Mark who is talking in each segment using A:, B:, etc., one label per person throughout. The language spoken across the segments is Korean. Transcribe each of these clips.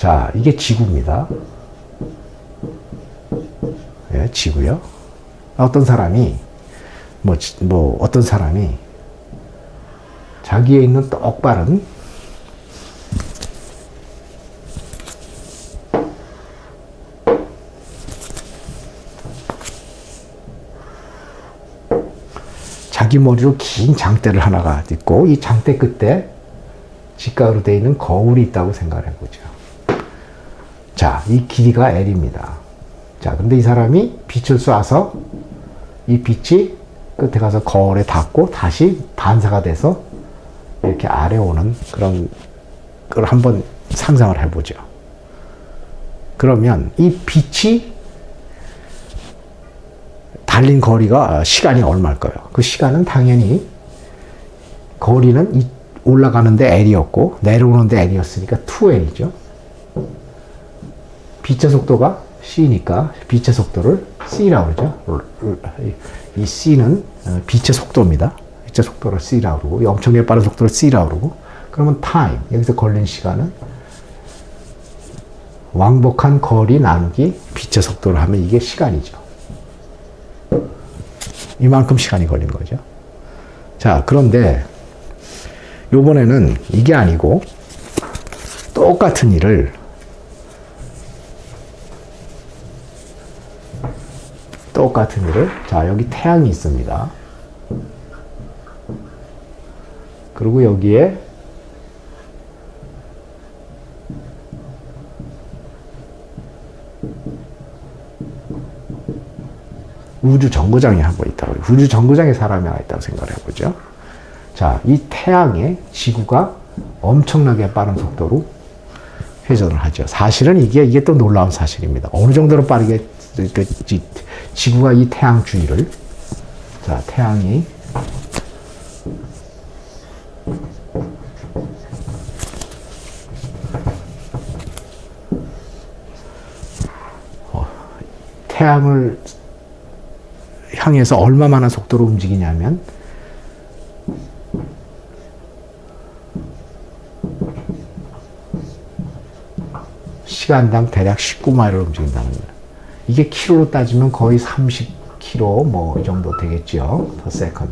A: 자, 이게 지구입니다. 예, 지구요. 어떤 사람이 어떤 사람이 자기에 있는 똑바른 자기 머리로 긴 장대를 하나가 있고 이 장대 끝에 직각으로 되어 있는 거울이 있다고 생각을 해보죠. 자, 이 길이가 L입니다. 자, 근데 이 사람이 빛을 쏴서 이 빛이 끝에 가서 거울에 닿고 다시 반사가 돼서 이렇게 아래 오는 그런 걸 한번 상상을 해보죠. 그러면 이 빛이 달린 거리가 시간이 얼마일까요? 그 시간은 당연히 거리는 올라가는데 L이었고 내려오는데 L이었으니까 2L이죠. 빛의 속도가 C니까 빛의 속도를 C라고 그러죠. 이 C는 빛의 속도입니다. 빛의 속도를 C라고 그러고 엄청나게 빠른 속도를 C라고 그러고 그러면 time, 여기서 걸린 시간은 왕복한 거리 나누기 빛의 속도를 하면 이게 시간이죠. 이만큼 시간이 걸린 거죠. 자, 그런데 요번에는 이게 아니고 똑같은 일을 자, 여기 태양이 있습니다. 그리고 여기에 우주 정거장이 한 번 있다고. 우주 정거장에 사람이 하나 있다고 생각을 해보죠. 자, 이 태양에 지구가 엄청나게 빠른 속도로 회전을 하죠. 사실은 이게 또 놀라운 사실입니다. 어느 정도로 빠르게 지구가 이 태양 주위를, 자, 태양이 태양을 향해서 얼마만한 속도로 움직이냐면 시간당 대략 19마일을 움직인다는 거예요. 이게 킬로로 따지면 거의 30km 뭐 이 정도 되겠죠. per second.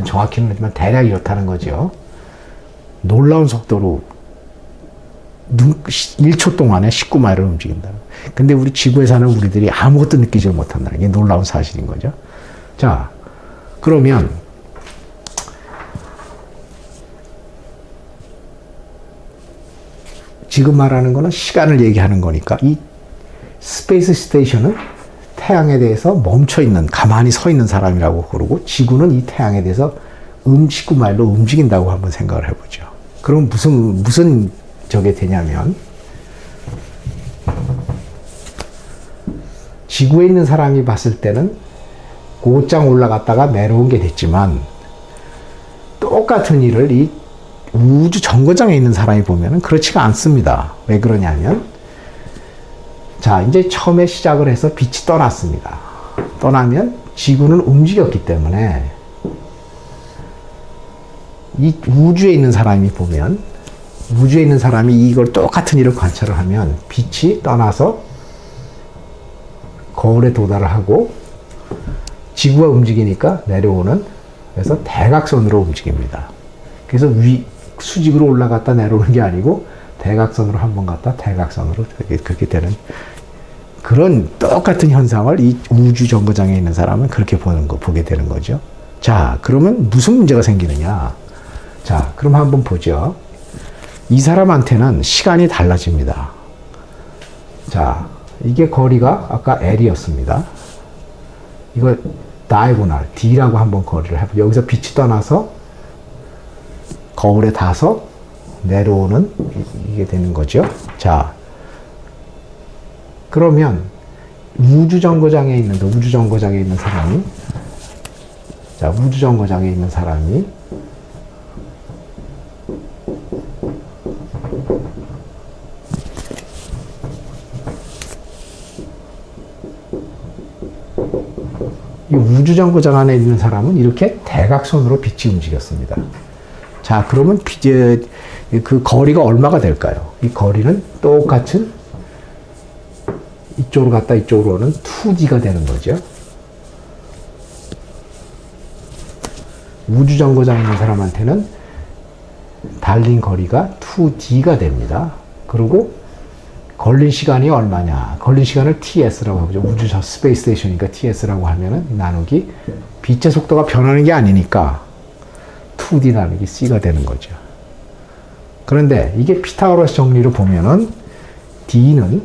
A: 정확히는 하지만 대략 이렇다는 거죠. 놀라운 속도로 1초 동안에 19마일을 움직인다. 근데 우리 지구에 사는 우리들이 아무것도 느끼지 못한다는 게 놀라운 사실인 거죠. 자, 그러면 지금 말하는 거는 시간을 얘기하는 거니까 이 스페이스 스테이션은 태양에 대해서 멈춰 있는, 가만히 서 있는 사람이라고 그러고 지구는 이 태양에 대해서 19마일로 움직인다고 한번 생각을 해보죠. 그럼 무슨 저게 되냐면 지구에 있는 사람이 봤을 때는 곧장 올라갔다가 내려온 게 됐지만 똑같은 일을 이 우주 정거장에 있는 사람이 보면은 그렇지가 않습니다. 왜 그러냐면 자, 이제 처음에 시작을 해서 빛이 떠났습니다. 떠나면 지구는 움직였기 때문에 이 우주에 있는 사람이 보면 우주에 있는 사람이 이걸 똑같은 일을 관찰을 하면 빛이 떠나서 거울에 도달을 하고 지구가 움직이니까 내려오는, 그래서 대각선으로 움직입니다. 그래서 수직으로 올라갔다 내려오는 게 아니고 대각선으로 한번 갔다 대각선으로 그렇게 되는 그런 똑같은 현상을 이 우주 정거장에 있는 사람은 그렇게 보게 되는 거죠. 자, 그러면 무슨 문제가 생기느냐? 자, 그럼 한번 보죠. 이 사람한테는 시간이 달라집니다. 자, 이게 거리가 아까 L이었습니다. 이걸 다이고널 D라고 한번 거리를 해보죠. 여기서 빛이 떠나서 거울에 닿아서 내려오는 이게 되는 거죠. 자, 그러면 우주 정거장에 있는 사람이, 자, 우주 정거장에 있는 사람이 이 우주 정거장 안에 있는 사람은 이렇게 대각선으로 빛이 움직였습니다. 자, 그러면 그 거리가 얼마가 될까요? 이 거리는 똑같은 이쪽으로 갔다 이쪽으로 오는 2D가 되는 거죠. 우주정거장 있는 사람한테는 달린 거리가 2D가 됩니다. 그리고 걸린 시간이 얼마냐? 걸린 시간을 TS라고 하죠. 우주 스페이스 스테이션이니까 TS라고 하면은 나누기 빛의 속도가 변하는 게 아니니까 2D 나누기 C가 되는 거죠. 그런데 이게 피타고라스 정리로 보면은 D는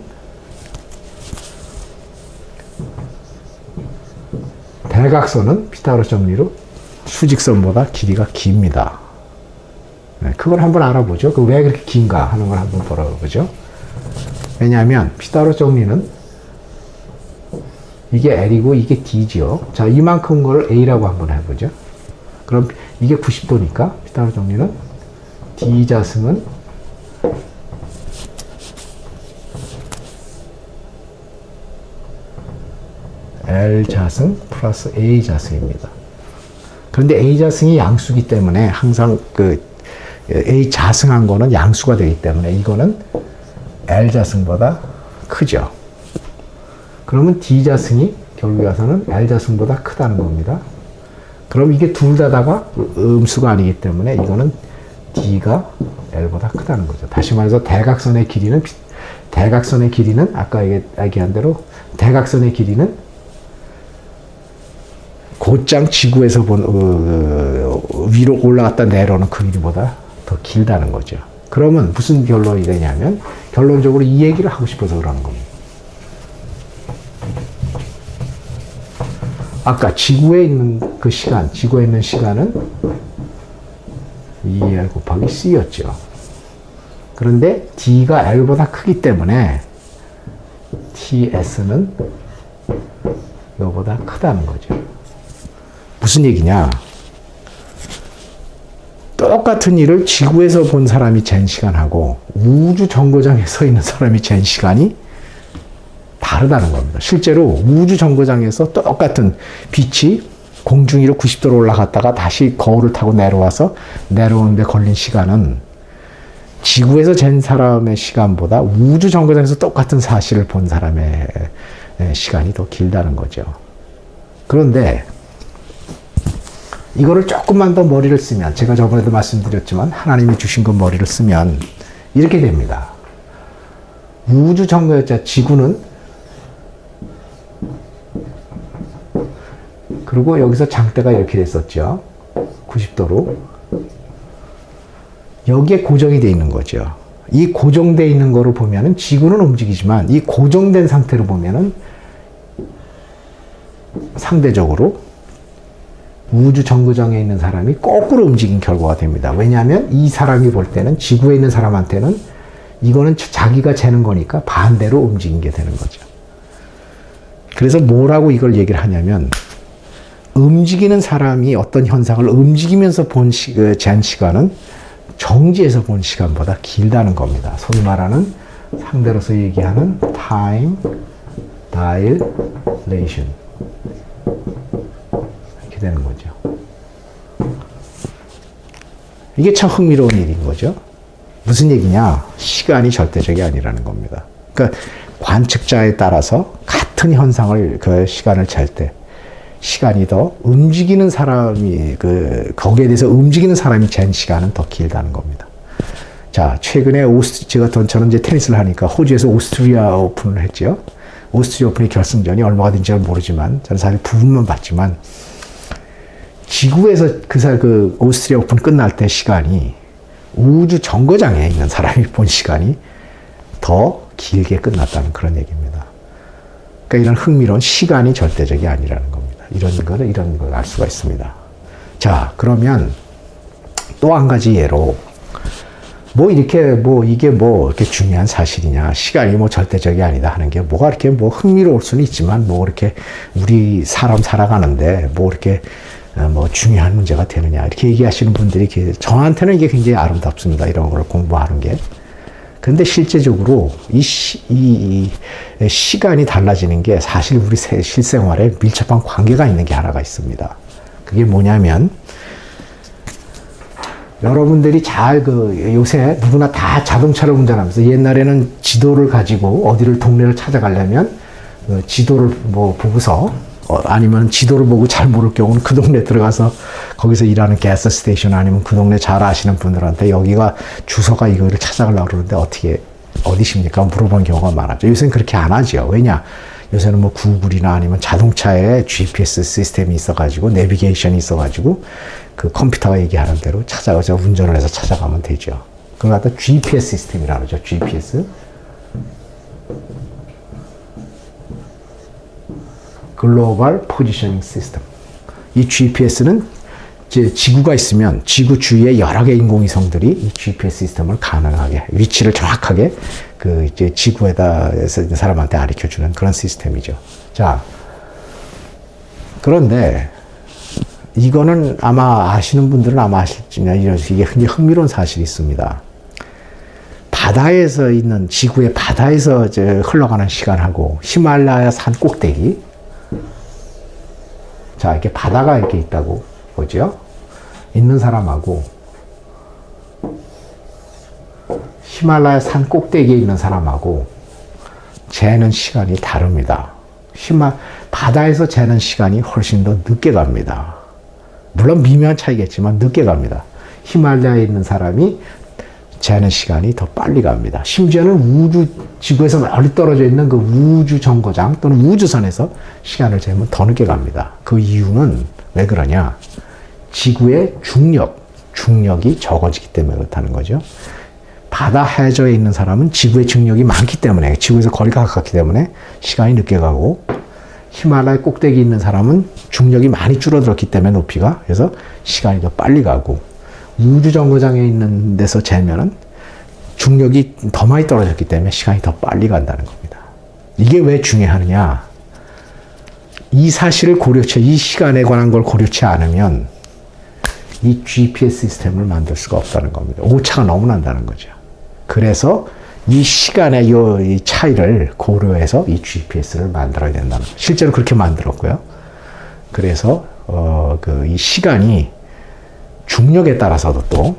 A: 대각선은 피타고라스 정리로 수직선보다 길이가 깁니다. 네, 그걸 한번 알아보죠. 그 왜 그렇게 긴가 하는 걸 한번 보죠. 왜냐하면 피타고라스 정리는 이게 L이고 이게 D죠. 자, 이만큼 걸 A라고 한번 해보죠. 그럼 이게 90도니까 피타고라스 정리는 D 자승은 L 자승 플러스 A 자승입니다. 그런데 A 자승이 양수기 때문에 항상 그 A 자승한 거는 양수가 되기 때문에 이거는 L 자승보다 크죠. 그러면 D 자승이 결국에 와서는 L 자승보다 크다는 겁니다. 그럼 이게 둘 다가 음수가 아니기 때문에 이거는 D가 L보다 크다는 거죠. 다시 말해서 대각선의 길이는 아까 얘기한 대로 대각선의 길이는 곧장 지구에서 본 위로 올라갔다 내려오는 그 길이보다 더 길다는 거죠. 그러면 무슨 결론이 되냐면 결론적으로 이 얘기를 하고 싶어서 그러는 겁니다. 아까 지구에 있는 그 시간, 지구에 있는 시간은 2R 곱하기 C였죠. 그런데 D가 L보다 크기 때문에 TS는 너보다 크다는 거죠. 무슨 얘기냐? 똑같은 일을 지구에서 본 사람이 잰 시간하고 우주 정거장에 서 있는 사람이 잰 시간이 다르다는 겁니다. 실제로 우주 정거장에서 똑같은 빛이 공중 위로 90도로 올라갔다가 다시 거울을 타고 내려와서 내려오는데 걸린 시간은 지구에서 잰 사람의 시간보다 우주 정거장에서 똑같은 사실을 본 사람의 시간이 더 길다는 거죠. 그런데 이거를 조금만 더 머리를 쓰면, 제가 저번에도 말씀드렸지만 하나님이 주신 그 머리를 쓰면 이렇게 됩니다. 우주 정거자 지구는, 그리고 여기서 장대가 이렇게 됐었죠. 90도로. 여기에 고정이 되어 있는 거죠. 이 고정되어 있는 거를 보면은 지구는 움직이지만 이 고정된 상태로 보면은 상대적으로 우주 정거장에 있는 사람이 거꾸로 움직인 결과가 됩니다. 왜냐하면 이 사람이 볼 때는, 지구에 있는 사람한테는 이거는 자기가 재는 거니까 반대로 움직인 게 되는 거죠. 그래서 뭐라고 이걸 얘기를 하냐면, 움직이는 사람이 어떤 현상을 움직이면서 잰 시간은 정지에서 본 시간보다 길다는 겁니다. 소위 말하는 상대로서 얘기하는 time dilation. 되는 거죠. 이게 참 흥미로운 일인 거죠. 무슨 얘기냐? 시간이 절대적이 아니라는 겁니다. 그러니까 관측자에 따라서 같은 현상을, 그 시간을 잴 때 시간이 더 움직이는 사람이, 거기에 대해서 움직이는 사람이 잰 시간은 더 길다는 겁니다. 자, 최근에 저는 이제 테니스를 하니까 호주에서 오스트리아 오픈을 했죠. 오스트리아 오픈의 결승전이 얼마가 된지 잘 모르지만, 저는 사실 부분만 봤지만, 지구에서 그 오스트리아 오픈 끝날 때 시간이 우주 정거장에 있는 사람이 본 시간이 더 길게 끝났다는 그런 얘기입니다. 그러니까 이런 흥미로운 시간이 절대적이 아니라는 겁니다. 이런 걸 알 수가 있습니다. 자, 그러면 또 한 가지 예로, 이게 이렇게 중요한 사실이냐, 시간이 절대적이 아니다 하는 게 뭐가 이렇게 흥미로울 수는 있지만, 이렇게 우리 사람 살아가는데 이렇게 중요한 문제가 되느냐, 이렇게 얘기하시는 분들이 저한테는 이게 굉장히 아름답습니다. 이런 걸 공부하는 게. 근데 실제적으로 이 시간이 달라지는 게 사실 우리 실생활에 밀접한 관계가 있는 게 하나가 있습니다. 그게 뭐냐면, 여러분들이 잘 요새 누구나 다 자동차를 운전하면서 옛날에는 지도를 가지고 어디를 동네를 찾아가려면 지도를 뭐 보고서 아니면 지도를 보고 잘 모를 경우는 그 동네 들어가서 거기서 일하는 가스 스테이션 아니면 그 동네 잘 아시는 분들한테 여기가 주소가 이거를 찾아가려고 그러는데 어디십니까? 물어본 경우가 많았죠. 요새는 그렇게 안 하죠. 왜냐? 요새는 뭐 구글이나 아니면 자동차에 GPS 시스템이 있어가지고 내비게이션이 있어가지고 그 컴퓨터가 얘기하는 대로 찾아가서 운전을 해서 찾아가면 되죠. 그걸 갖다 GPS 시스템이라고 그러죠. GPS. 글로벌 포지셔닝 시스템. 이 GPS는 이제 지구가 있으면 지구 주위에 여러 개의 인공위성들이 이 GPS 시스템을 가능하게 위치를 정확하게 이제 지구에다에서 있는 사람한테 가르쳐 주는 그런 시스템이죠. 자, 그런데 이거는 아마 아시는 분들은 아마 아실지나 이게 흥미로운 사실이 있습니다. 바다에서 있는 지구의 바다에서 이제 흘러가는 시간하고 히말라야 산 꼭대기, 자 이렇게 바다가 이렇게 있다고 보죠. 있는 사람하고 히말라야 산 꼭대기에 있는 사람하고 재는 시간이 다릅니다. 바다에서 재는 시간이 훨씬 더 늦게 갑니다. 물론 미묘한 차이겠지만 늦게 갑니다. 히말라야에 있는 사람이 재는 시간이 더 빨리 갑니다. 심지어는 지구에서 멀리 떨어져 있는 그 우주 정거장 또는 우주선에서 시간을 재면 더 늦게 갑니다. 그 이유는 왜 그러냐? 지구의 중력이 적어지기 때문에 그렇다는 거죠. 바다 해저에 있는 사람은 지구의 중력이 많기 때문에, 지구에서 거리가 가깝기 때문에 시간이 늦게 가고, 히말라야 꼭대기 있는 사람은 중력이 많이 줄어들었기 때문에 높이가, 그래서 시간이 더 빨리 가고, 우주정거장에 있는 데서 재면은 중력이 더 많이 떨어졌기 때문에 시간이 더 빨리 간다는 겁니다. 이게 왜 중요하느냐? 이 사실을 이 시간에 관한 걸 고려치 않으면 이 GPS 시스템을 만들 수가 없다는 겁니다. 오차가 너무 난다는 거죠. 그래서 이 시간의 이 차이를 고려해서 이 GPS를 만들어야 된다는 거죠. 실제로 그렇게 만들었고요. 그래서 이 시간이 중력에 따라서도 또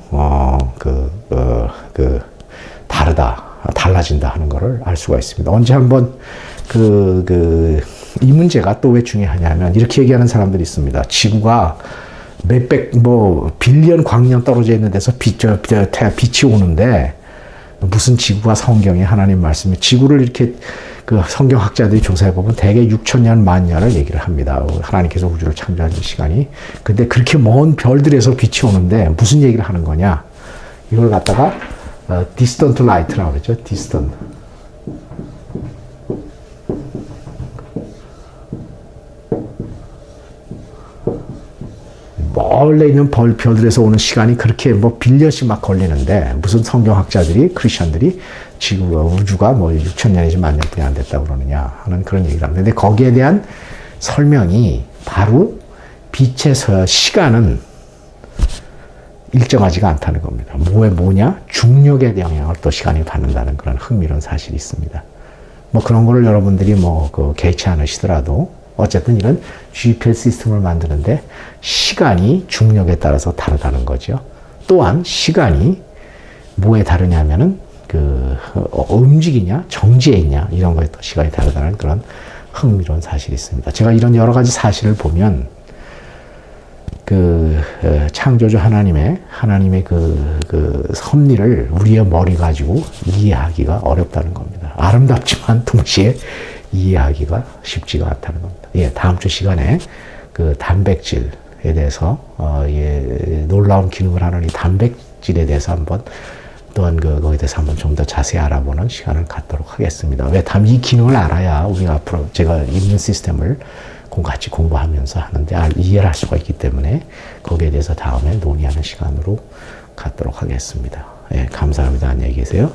A: 달라진다 하는 것을 알 수가 있습니다. 언제 한번 이 문제가 또 왜 중요하냐면 이렇게 얘기하는 사람들이 있습니다. 지구가 빌리언 광년 떨어져 있는 데서 빛이 오는데 무슨 지구가 성경에 하나님 말씀에 지구를 이렇게 성경학자들이 조사해보면 대개 6천년 만년을 얘기를 합니다. 하나님께서 우주를 창조하는 시간이. 근데 그렇게 먼 별들에서 빛이 오는데 무슨 얘기를 하는 거냐? 이걸 갖다가 distant light라고 그러죠. distant. 멀리 있는 별들에서 오는 시간이 그렇게 빌려씩 막 걸리는데 무슨 성경학자들이 크리스천들이 우주가 6천년이지 만년뿐이 안 됐다고 그러느냐 하는 그런 얘기를 합니다. 근데 거기에 대한 설명이 바로 빛의 시간은 일정하지가 않다는 겁니다. 뭐냐? 중력에 영향을 또 시간이 받는다는 그런 흥미로운 사실이 있습니다. 그런 거를 여러분들이 개의치 않으시더라도 어쨌든 이런 GPS 시스템을 만드는데 시간이 중력에 따라서 다르다는 거죠. 또한 시간이 뭐에 다르냐면은 움직이냐, 정지해 있냐 이런 거에 또 시간이 다르다는 그런 흥미로운 사실이 있습니다. 제가 이런 여러 가지 사실을 보면 창조주 하나님의 섭리를 우리의 머리 가지고 이해하기가 어렵다는 겁니다. 아름답지만 동시에 이해하기가 쉽지가 않다는 겁니다. 다음 주 시간에 단백질에 대해서 놀라운 기능을 하는 이 단백질에 대해서 한번 또한 거기에 대해서 한번 좀 더 자세히 알아보는 시간을 갖도록 하겠습니다. 이 기능을 알아야 우리가 앞으로 제가 있는 시스템을 같이 공부하면서 하는데 이해를 할 수가 있기 때문에 거기에 대해서 다음에 논의하는 시간으로 갖도록 하겠습니다. 감사합니다. 안녕히 계세요.